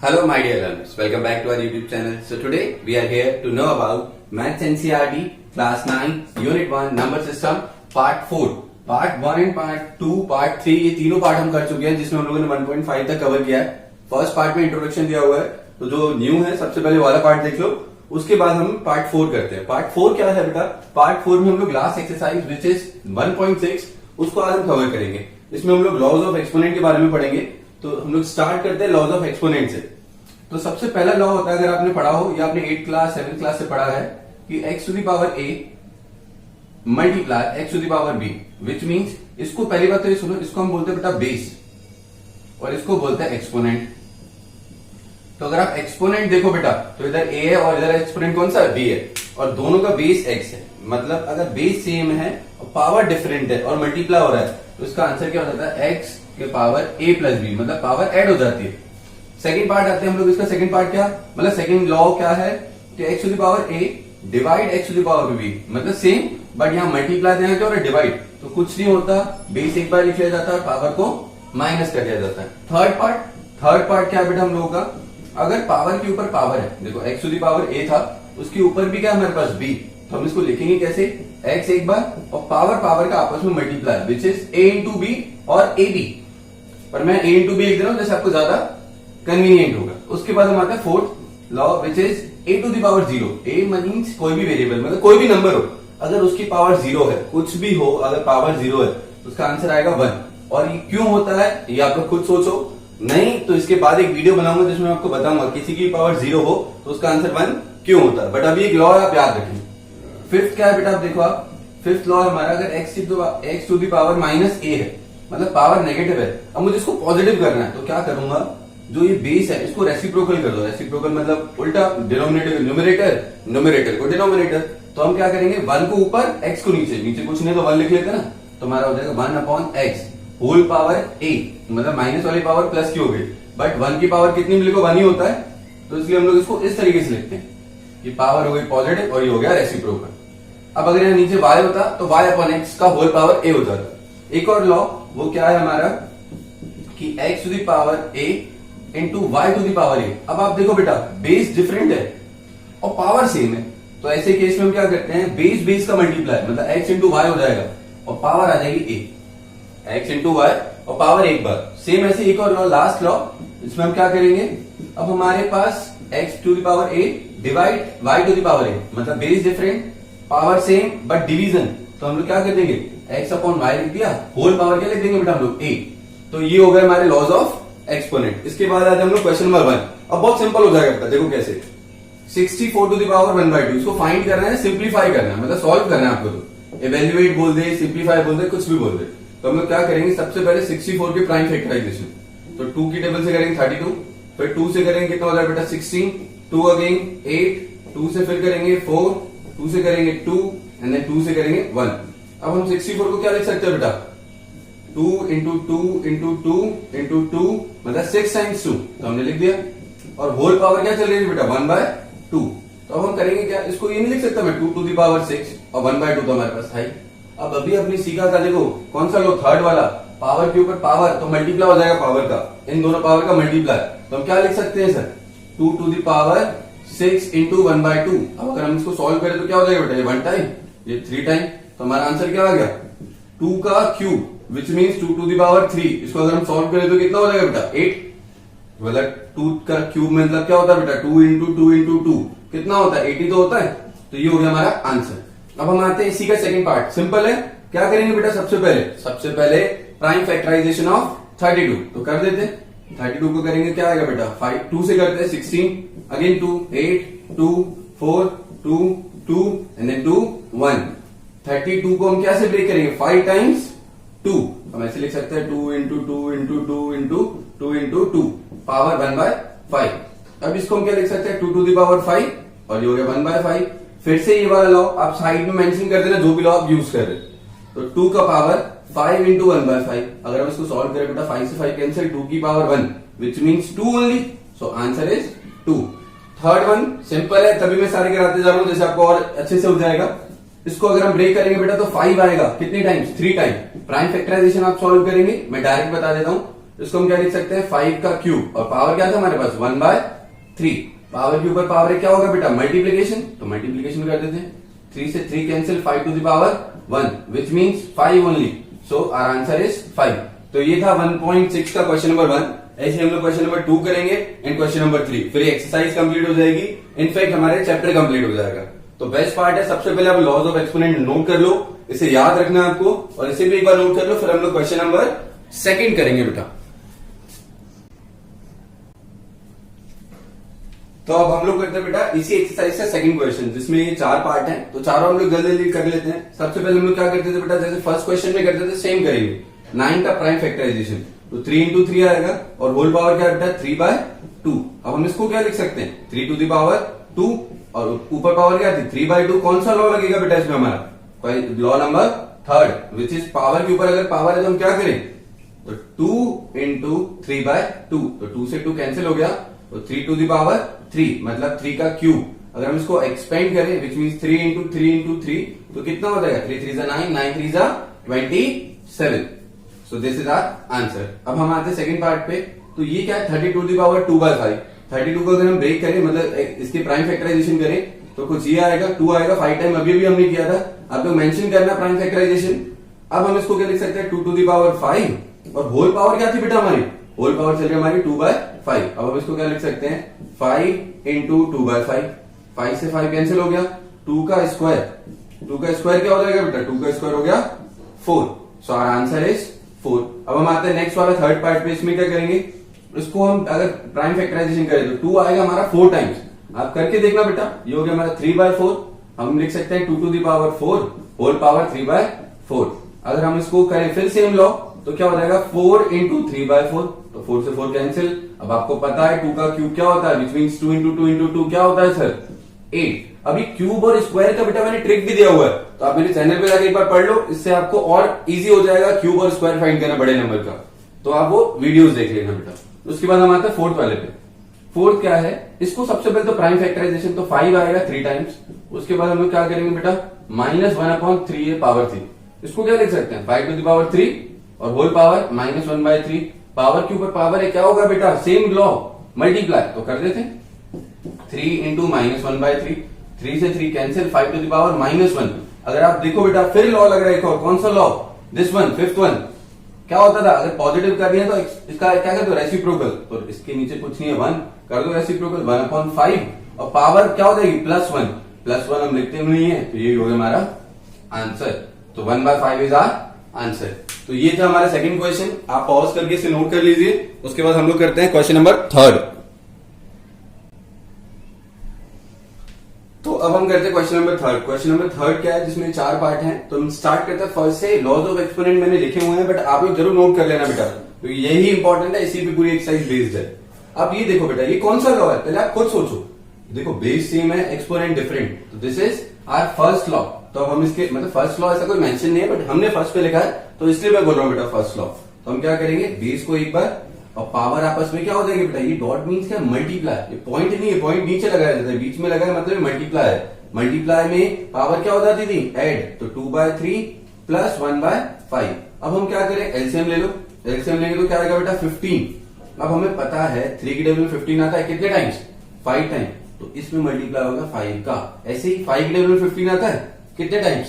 Hello my dear learners, welcome back to our YouTube channel. So today we are here to know about Maths NCERT Class 9 Unit 1 Number System Part 4. Part 1 Part 2 Part 3 ये तीनों part हम कर चुके हैं जिसमें हम लोगों ने 1.5 तक कवर किया है. फर्स्ट पार्ट में इंट्रोडक्शन दिया हुआ है, तो जो न्यू है सबसे पहले वाला पार्ट देख लो, उसके बाद हम पार्ट 4 करते हैं. पार्ट 4 क्या है बेटा? पार्ट 4 में हम लोग लास्ट एक्सरसाइज विच इज 1.6 उसको आज हम कवर करेंगे. इसमें हम लोग लॉज ऑफ एक्सपोनेंट के बारे में पढ़ेंगे. तो हम लोग स्टार्ट करते हैं लॉज ऑफ एक्सपोनेंट से. तो सबसे पहला लॉ होता है, अगर आपने पढ़ा हो या आपने 8 क्लास 7 क्लास से पढ़ा है, कि x to the power a multiply x to the power b, which means इसको पहली बात तो ये सुनो, इसको हम बोलते हैं बेटा बेस और इसको बोलते हैं एक्सपोनेंट. तो अगर आप एक्सपोनेंट देखो बेटा तो इधर a है और इधर एक्सपोनेंट कौन सा b है और दोनों का बेस x है. मतलब अगर बेस सेम है और पावर डिफरेंट है और मल्टीप्लाई हो रहा है तो इसका आंसर क्या हो जाता है? x के पावर a प्लस b, मतलब पावर ऐड हो जाती है. सेकंड पार्ट आते हैं हम लोग. इसका सेकंड पार्ट क्या, मतलब सेकंड लॉ क्या है कि x to the power a divide x to the power b, मतलब सेम बट यहाँ मल्टीप्लाई देना क्या हो रहा है? डिवाइड. तो कुछ नहीं होता, बेस एक बार लिख लिया जाता है, पावर को माइनस कर दिया जाता है. थर्ड पार्ट क्या है बेटा हम लोगों का? अगर पावर के ऊपर पावर है, देखो x to the power a था, उसके ऊपर भी क्या हमारे पास b, तो हम इसको लिखेंगे कैसे? x एक बार और पावर का आपस में multiply, which is a into B और ए बी. पर मैं a इंटू बी लिख दे रहा हूं जैसे आपको ज्यादा कन्वीनियंट होगा. उसके बाद हम आते हैं fourth law which is a to the power 0. a means कोई भी वेरिएबल, मतलब कोई भी नंबर हो, अगर उसकी पावर 0 है, कुछ भी हो, अगर पावर 0 है तो उसका आंसर आएगा 1. और ये क्यों होता है ये आप लोग खुद सोचो. नहीं तो इसके बाद एक वीडियो बनाऊंगा जिसमें आपको बताऊंगा किसी की पावर 0 हो तो उसका आंसर 1 क्यों होता है. बट अभी एक लॉ है, आप याद रखें. फिफ्थ क्या है बेटा? आप देखो, आप फिफ्थ लॉ हमारा, अगर x to the power minus a है, मतलब पावर नेगेटिव है, अब मुझे इसको पॉजिटिव करना है, तो क्या करूंगा? जो ये बेस है इसको रेसिप्रोकल कर दो. रेसिप्रोकल मतलब उल्टा, डिनोमिनेटर न्यूमरेटर को डिनोमिनेटर. तो हम क्या करेंगे? 1 को ऊपर x को नीचे कुछ नहीं तो 1 लिख लेते ना, तो हमारा हो जाएगा 1 upon x whole power a, मतलब माइनस वाली पावर प्लस की हो गई. बट 1 की पावर कितनी भी लिखो 1 ही होता है, तो इसलिए हम लोग इसको इस तरीके से लिखते हैं कि पावर हो गई पॉजिटिव और ये हो गया रेसिप्रोकल. अब अगर यहाँ नीचे y होता तो y अपॉन x का होल पावर a हो जाता. एक और लॉ वो क्या है हमारा कि x to the power a into Y to the power a. अब आप देखो बेटा, बेस डिफरेंट है और पावर सेम है, तो ऐसे केस में हम क्या करते हैं? बेस का मल्टीप्लाई, मतलब x इंटू वाई हो जाएगा और पावर आ जाएगी a. x इंटू वाई और पावर एक बार सेम. ऐसे एक और लॉ, लास्ट लॉ, इसमें हम क्या करेंगे? अब हमारे पास x to the power a divide y to the power a, मतलब base different, power same but division. तो हम लोग क्या कर देंगे? x अपॉन वाई लिख दिया, होल पावर क्या लिख देंगे बेटा हम लोग? a. तो ये हो गए हमारे लॉज ऑफ एक्सपोनेंट. इसके बाद आते हैं हम लोग क्वेश्चन नंबर 1. अब बहुत सिंपल हो जाएगा बेटा, देखो कैसे. 64 टू द पावर 1/2 इसको फाइंड करना है, सिंप्लीफाई करना है, मतलब सॉल्व करना है आपको. तो इवेल्युएट बोल दे, सिंप्लीफाई बोल दे, कुछ भी बोल दे. तो हम लोग क्या करेंगे? सबसे पहले 64 की प्राइम फैक्टराइजेशन. तो 2 की टेबल से करेंगे 32, फिर 2 से करेंगे कितना हो जाएगा बेटा? 16, 2 अगेन 8, 2 से फिर करेंगे 4, 2 से करेंगे 2 एंड देन 2 से करेंगे 1. अब हम 64 को क्या लिख सकते हैं बेटा? 2 इंटू 2 इंटू 2 इंटू 2, मतलब 6 टाइम्स 2, तो हमने लिख दिया. और होल पावर क्या चल रही है बेटा? 1/2. तो अब हम करेंगे क्या? इसको ये नहीं लिख सकता मैं 2 टू द पावर 6 और 1/2 तो हमारे पास है. अब अभी अपनी सीखा था, देखो कौन सा लो? थर्ड वाला, पावर के ऊपर पावर तो मल्टीप्लाई हो जाएगा पावर का, इन दोनों पावर का मल्टीप्लाई. तो हम क्या लिख सकते हैं sir? 2 to the power 6 into 1/2. अब अगर हम इसको सॉल्व करें तो क्या हो जाएगा बेटा? ये 1 टाइम, ये 3 टाइम, तो हमारा आंसर क्या आ गया? 2 का cube which means 2 to the power 3. इसको अगर हम सॉल्व करें तो कितना हो जाएगा बेटा? 8. मतलब 2 का क्यूब मतलब क्या होता है बेटा? 2 इंटू 2 इंटू 2 कितना होता है? 80 तो होता है. तो ये हो गया हमारा आंसर. अब हम आते हैं इसी का सेकंड पार्ट. सिंपल है. क्या करेंगे बेटा? सबसे पहले प्राइम फैक्टराइजेशन ऑफ 32 तो कर देते हैं. 32 को करेंगे क्या आएगा बेटा? 5, 2 से करते हैं 16, अगेन 2, 8, 2, 4, 2, 2 एंड देन 2, 1. 32 को हम कैसे ब्रेक करेंगे? 5 टाइम्स 2. हम ऐसे लिख सकते हैं 2 into 2 into 2 into 2 into 2 power 1/5. अब इसको हम क्या लिख सकते हैं? 2 टू द पावर 5 और ये हो गया 1/5. फिर से ये वाला लॉ आप साइड में मेंशन कर देना, जो भी लॉ आप यूज कर रहे. तो 2 का पावर 5 इंटू 1/5. अगर हम इसको सॉल्व करें बेटा, 5 से 5 कैंसिल, 2 की power 1 which means 2 only. So answer is 2. Third one simple है, तभी मैं सारे कराते जा रहा हूं जैसे आपको और अच्छे से हो जाएगा. इसको अगर हम ब्रेक करेंगे बेटा तो 5 आएगा. कितने टाइम्स? 3 टाइम. प्राइम फैक्टराइजेशन आप सॉल्व करेंगे, मैं डायरेक्ट बता देता हूं. इसको हम क्या लिख सकते हैं 5 का क्यूब, और पावर क्या था हमारे पास 1/3। पावर के ऊपर पावर क्या होगा बेटा मल्टीप्लीकेशन, तो मल्टीप्लीकेशन कर देते हैं, 3 से 3 cancel, 5 to the power 1 which means 5 only, so our answer is 5। तो ये था 1.6 का क्वेश्चन नंबर 1। ऐसे हम लोग क्वेश्चन नंबर 2 करेंगे एंड क्वेश्चन नंबर 3, फिर एक्सरसाइज कंप्लीट हो जाएगी, इनफैक्ट हमारे चैप्टर कंप्लीट हो जाएगा। तो बेस्ट पार्ट है, सबसे पहले आप लॉज ऑफ एक्सपोनेंट नोट कर लो, इसे याद रखना है आपको, और इसे भी एक बार नोट कर लो, फिर हम लोग क्वेश्चन नंबर 2 करेंगे बेटा। तो अब हम लोग करते हैं बेटा इसी एक्सरसाइज का सेकंड क्वेश्चन, जिसमें ये 4 पार्ट हैं, तो चारों हम लोग जल्दी जल्दी कर लेते हैं। सबसे पहले हम लोग क्या करते थे बेटा, जैसे फर्स्ट क्वेश्चन में करते थे सेम करेंगे, 9 का प्राइम फैक्टराइजेशन, तो 3 इंटू 3 आएगा, और होल पावर क्या है बेटा 3/2। अब हम इसको क्या लिख सकते हैं 3 टू द पावर 2, और ऊपर पावर क्या थी 3/2। कौन सा लॉ लगेगा बेटा इसमें हमारा, law number 3 which is power के ऊपर अगर पावर है तो हम क्या करें, तो 2 इंटू 3/2, तो 2 से 2 कैंसिल हो गया, तो 3 टू द पावर 3 मतलब 3 का क्यूब। अगर हम इसको एक्सपेंड करें विच मीन्स 3 इंटू 3 इंटू 3, तो कितना हो जाएगा 3 3 9, 9 3 27। So this is our answer. अब हम आते हैं सेकंड पार्ट पे, तो ये क्या है 30 टू द पावर 2/5। 32 को अगर हम ब्रेक करें मतलब इसके प्राइम फैक्टराइजेशन करें तो कुछ ये आएगा 2 आएगा 5 टाइम, अभी भी हमने किया था, आपको मेंशन करना प्राइम फैक्टराइजेशन। अब हम इसको क्या लिख सकते हैं 2 टू द पावर 5, और होल पावर क्या थी बेटा हमारी, होल पावर चल रही है हमारी 2/5। अब हम इसको क्या लिख सकते हैं 5 इंटू 2/5, 5 से 5 कैंसिल हो गया, 2 का स्क्वायर, 2 का स्क्वायर क्या हो जाएगा बेटा 2 का स्क्वायर हो गया 4, सो आवर आंसर इज 4। अब हम आते हैं नेक्स्ट वाला थर्ड पार्ट पे, इसमें क्या करेंगे, इसको हम अगर प्राइम फैक्टराइजेशन करें तो 2 आएगा हमारा 4 टाइम्स, आप करके देखना बेटा, ये हो गया हमारा 3/4। हम लिख सकते हैं 2 to the power 4 whole power 3/4। अगर हम इसको करें फिर सेम लॉ तो क्या हो जाएगा 4 इंटू 3/4, तो 4 से 4 कैंसिल। अब आपको पता है 2 का क्यूब क्या होता है, विच मीन्स 2 इंटू 2 इंटू 2 क्या होता है सर 8। अभी क्यूब और स्क्वायर का बेटा मैंने ट्रिक भी दिया हुआ है, तो आप मेरे चैनल पे जाकर एक बार पढ़ लो, इससे आपको और इजी हो जाएगा क्यूब और स्क्वायर फाइंड करना बड़े नंबर का, तो आप वो वीडियोस देख लेना बेटा। उसके बाद हम आते हैं फोर्थ वाले पे। फोर्थ क्या है, इसको सबसे पहले तो प्राइम फैक्टराइजेशन, तो 5 आएगा 3 टाइम्स। उसके बाद हम लोग क्या करेंगे बेटा -1/3 पावर 3, इसको क्या लिख सकते हैं 5 टू द पावर 3 और होल पावर -1/3। पावर के ऊपर पावर है क्या होगा बेटा सेम लॉ मल्टीप्लाई, तो कर देते हैं 3 इंटू -1/3, 3 से 3 कैंसिल, 5 टू द पावर -1। अगर आप देखो बेटा फिर लॉ लग रहा है एक और, कौन सा law, this one fifth one, क्या होता था अगर पॉजिटिव कर दिया तो इसका क्या कर दो रेसिप्रोकल, तो इसके नीचे कुछ नहीं है 1 कर दो रेसिप्रोकल 1/5, और पावर क्या हो जाएगी +1 हम लिखते नहीं है, तो ये हो गया हमारा आंसर। तो 1/5 इज आवर आंसर। तो ये था हमारा सेकंड क्वेश्चन, आप पॉज करके इसे नोट कर लीजिए। उसके बाद हम लोग करते हैं क्वेश्चन नंबर 3। तो अब हम करते हैं क्वेश्चन नंबर 3। क्वेश्चन नंबर 3 क्या है, जिसमें 4 पार्ट हैं, तो हम स्टार्ट करते हैं फर्स्ट से। लॉज ऑफ एक्सपोनेंट मैंने लिखे हुए हैं, बट आप लोग जरूर नोट कर लेना बेटा, तो यही इंपॉर्टेंट है, इसी पे पूरी एक्सरसाइज बेस्ड है। अब ये देखो बेटा ये कौन सा लॉ है, पहले आप खुद सोचो। देखो बेस सेम है, एक्सपोनेंट डिफरेंट, तो this is our first law. तो अब हम इसके मतलब फर्स्ट लॉ ऐसा कोई मेंशन नहीं है, बट हमने फर्स्ट पे लिखा है, तो इसलिए मैं बोल रहा हूँ बेटा फर्स्ट लॉ। तो हम क्या करेंगे, बेस को एक बार और पावर आपस में क्या हो जाएगी बेटा, ये डॉट मीन्स क्या मल्टीप्लाई, ये पॉइंट नहीं है, पॉइंट नीचे लगाया जाता है, बीच में लगाया मतलब मल्टीप्लाई है। मल्टीप्लाई में पावर क्या हो जाती थी ऐड, तो 2/3 प्लस 1/5। अब हम क्या करें एलसीएम ले लो, एलसीएम लेंगे तो क्या आएगा बेटा 15। अब हमें पता है 3 की टेबल में 15 आता है कितने टाइम्स 5 टाइम, तो इसमें मल्टीप्लाई होगा 5 का। ऐसे ही 5 की टेबल में 15 आता है कितने टाइम्स,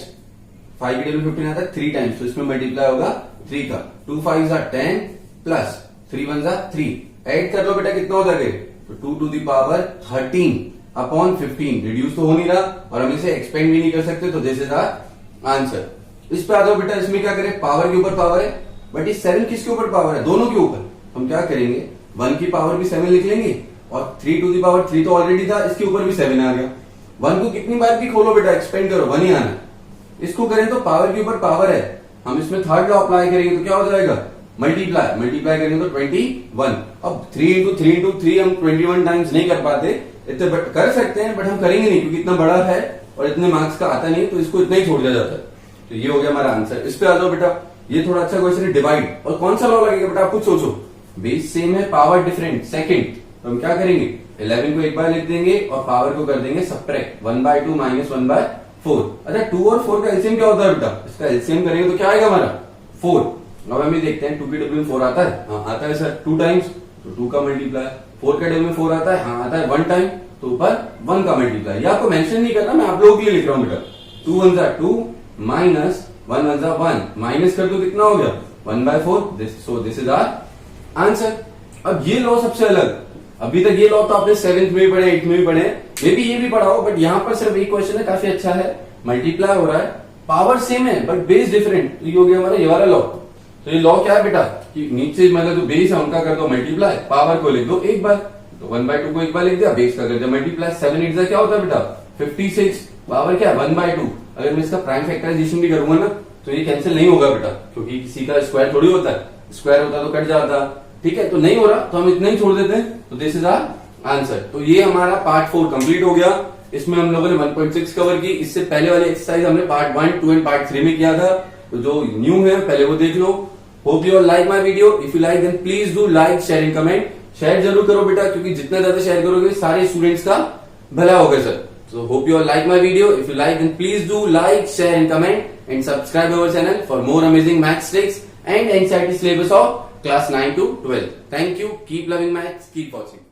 5 की टेबल में 15 आता है 3 टाइम्स, तो इसमें मल्टीप्लाई होगा 3 का। 2 5 10 प्लस 3 1 3, ऐड कर लो बेटा कितना हो जाएगा, तो 2 to the power 13 upon 15। Reduce तो हो नहीं रहा और हम इसे एक्सपेंड भी नहीं कर सकते, तो दिस इज आवर आंसर। इस पे आ जाओ बेटा, इसमें क्या करें पावर के ऊपर पावर है, बट ये 7 किसके ऊपर पावर है, दोनों के ऊपर। हम क्या करेंगे 1 की पावर भी 7 लिख लेंगे, और 3 टू द पावर 3 तो ऑलरेडी था, इसके ऊपर भी 7 आ गया। 1 को कितनी बार भी खोलो बेटा एक्सपेंड करो 1 ही आना। इसको करें तो पावर के ऊपर पावर है, हम इसमें थर्ड लॉ अप्लाई करेंगे तो क्या हो जाएगा मल्टीप्लाई, मल्टीप्लाई करेंगे तो 21। अब 3 इंटू 3 इंटू 3 हम 21 टाइम्स नहीं कर पाते, इतने कर सकते हैं बट हम करेंगे नहीं, क्योंकि इतना बड़ा है और इतने मार्क्स का आता नहीं, तो इसको इतना ही छोड़ दिया जाता है। तो ये हो गया हमारा आंसर। इस पे आ जाओ बेटा, ये थोड़ा अच्छा क्वेश्चन है, डिवाइड। और कौन सा लॉ लगेगा बेटा आप कुछ सोचो, बेस सेम है पावर डिफरेंट सेकंड, तो हम क्या करेंगे 11 को एक बार लिख देंगे और पावर को कर देंगे सब्ट्रैक्ट 1/2 माइनस 1/4। अच्छा 2 और 4 का एलसीएम क्या होता है बेटा, इसका एलसीएम करेंगे तो क्या आएगा हमारा 4। अब हम ये देखते हैं 2 के टेबल में 4 आता है, हाँ आता है सर 2 टाइम्स, तो 2 का मल्टीप्लाई। 4 के टेबल में 4 आता है, हाँ आता है 1 टाइम, तो ऊपर 1 का मल्टीप्लाई। ये आपको मेंशन नहीं करना, मैं आप लोगों के लिए लिख रहा हूं बेटा। 2 1 जा 2 माइनस 1 1 जा 1, माइनस कर दो कितना हो गया 1/4। So this is our answer. अब ये लॉ सबसे अलग, अभी तक ये लॉ तो आपने 7th में भी पढ़े, 8th में भी पढ़े, मे बी ये भी पढ़ा हो, बट यहाँ पर सिर्फ एक क्वेश्चन है, काफी अच्छा है। मल्टीप्लाई हो रहा है, पावर सेम है बट बेस डिफरेंट, तो ये हो गया हमारा ये वाला लॉ। तो ये लॉ क्या है बेटा कि नीचे मतलब जो बेस है उनका कर दो मल्टीप्लाई, पावर को लिख दो एक बार, तो 1/2 को एक बार लिख दिया, बेस का कर दिया मल्टीप्लाई। 7 8 क्या होता है बेटा 56, पावर क्या 1/2। अगर मैं इसका प्राइम फैक्टराइजेशन भी करूंगा ना तो ये कैंसिल नहीं होगा बेटा, क्योंकि किसी का स्क्वायर थोड़ी होता है, स्क्वायर होता तो कट जाता, ठीक है। तो नहीं हो रहा तो हम इतना ही छोड़ देते हैं, तो दिस इज आवर आंसर। तो ये हमारा पार्ट 4 कंप्लीट हो गया। इसमें हम लोगों ने 1.6 कवर की। इससे पहले वाली एक्सरसाइज हमने पार्ट 1, 2 एंड पार्ट 3 में किया था, तो जो न्यू है पहले वो देख लो। Hope you all like my video. If you like then please do like share and comment. Share जरूर करो बेटा, क्योंकि जितना ज्यादा शेयर करोगे सारे स्टूडेंट्स का भला होगा sir. So hope you all like my video. If you like then please do like, share and comment and subscribe our channel for more amazing maths tricks and NCERT syllabus of class 9 to 12. Thank you. Keep loving maths. Keep watching.